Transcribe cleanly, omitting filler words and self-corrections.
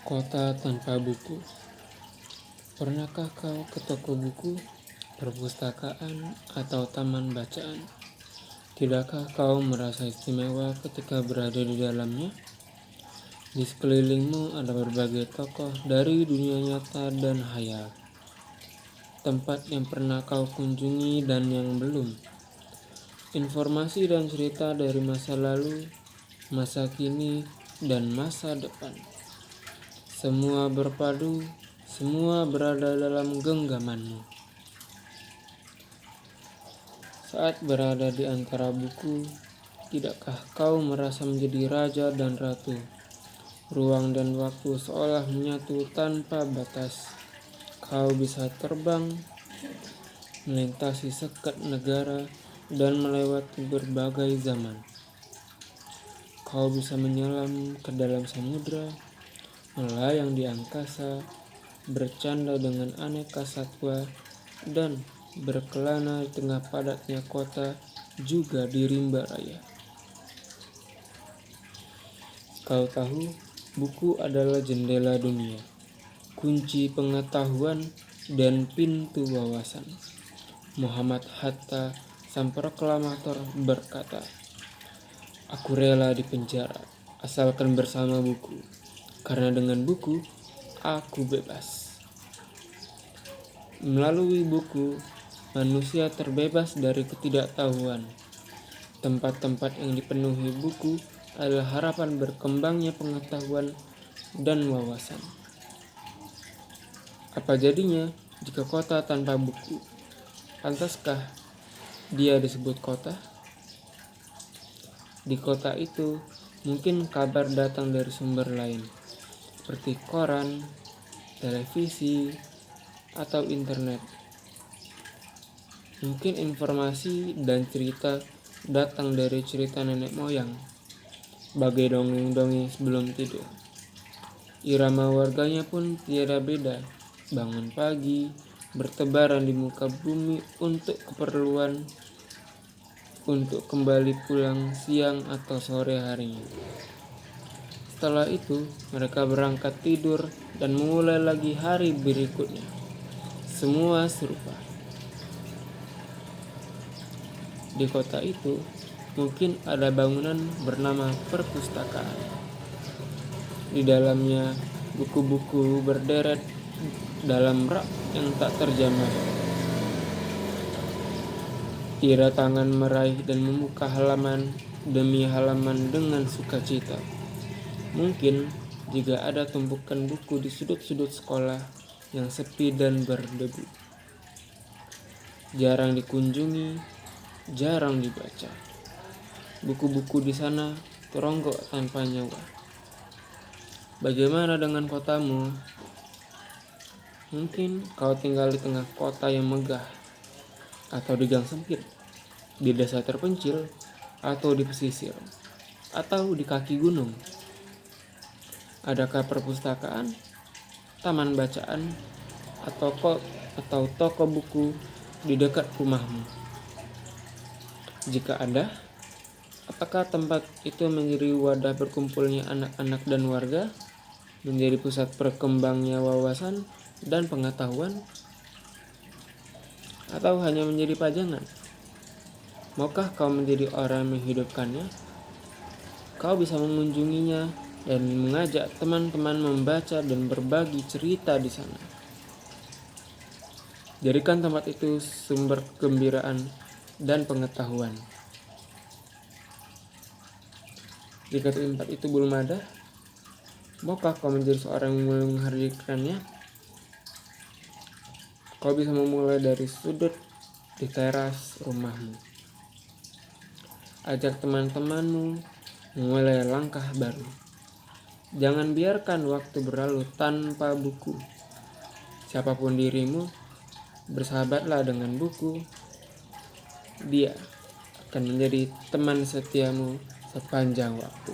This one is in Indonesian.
Kota tanpa buku. Pernahkah kau ke toko buku, perpustakaan, atau taman bacaan? Tidakkah kau merasa istimewa ketika berada di dalamnya? Di sekelilingmu ada berbagai tokoh dari dunia nyata dan hayal. Tempat yang pernah kau kunjungi dan yang belum. Informasi dan cerita dari masa lalu, masa kini, dan masa depan. Semua berpadu, semua berada dalam genggamanmu. Saat berada di antara buku, tidakkah kau merasa menjadi raja dan ratu? Ruang dan waktu seolah menyatu tanpa batas. Kau bisa terbang, melintasi sekat negara, dan melewati berbagai zaman. Kau bisa menyelam ke dalam samudra, melayang di angkasa, bercanda dengan aneka satwa, dan berkelana di tengah padatnya kota, juga di rimba raya. Kau tahu, buku adalah jendela dunia, kunci pengetahuan, dan pintu wawasan. Muhammad Hatta, sang proklamator, berkata, "Aku rela di penjara, asalkan bersama buku, karena dengan buku, aku bebas." Melalui buku, manusia terbebas dari ketidaktahuan. Tempat-tempat yang dipenuhi buku adalah harapan berkembangnya pengetahuan dan wawasan. Apa jadinya jika kota tanpa buku? Pantaskah dia disebut kota? Di kota itu, mungkin kabar datang dari sumber lain, seperti koran, televisi, atau internet. Mungkin informasi dan cerita datang dari cerita nenek moyang, bagai dongeng-dongeng sebelum tidur. Irama warganya pun tiada beda, bangun pagi, bertebaran di muka bumi untuk keperluan, untuk kembali pulang siang atau sore harinya. Setelah itu, mereka berangkat tidur dan memulai lagi hari berikutnya. Semua serupa. Di kota itu, mungkin ada bangunan bernama perpustakaan. Di dalamnya, buku-buku berderet dalam rak yang tak terjamah. Ira tangan meraih dan membuka halaman demi halaman dengan sukacita. Mungkin juga ada tumpukan buku di sudut-sudut sekolah yang sepi dan berdebu. Jarang dikunjungi, jarang dibaca. Buku-buku di sana teronggok tanpa nyawa. Bagaimana dengan kotamu? Mungkin kau tinggal di tengah kota yang megah, atau di gang sempit, di desa terpencil, atau di pesisir, atau di kaki gunung. Adakah perpustakaan, taman bacaan, atau toko buku di dekat rumahmu? Jika ada, apakah tempat itu menjadi wadah berkumpulnya anak-anak dan warga, menjadi pusat berkembangnya wawasan dan pengetahuan, atau hanya menjadi pajangan? Maukah kau menjadi orang yang menghidupkannya? Kau bisa mengunjunginya dan mengajak teman-teman membaca dan berbagi cerita di sana. Jadikan tempat itu sumber kegembiraan dan pengetahuan. Jika tempat itu belum ada, maukah kau menjadi seorang yang menghadirkannya? Kau bisa memulai dari sudut di teras rumahmu. Ajak teman-temanmu memulai langkah baru. Jangan biarkan waktu berlalu tanpa buku. Siapapun dirimu, bersahabatlah dengan buku. Dia akan menjadi teman setiamu sepanjang waktu.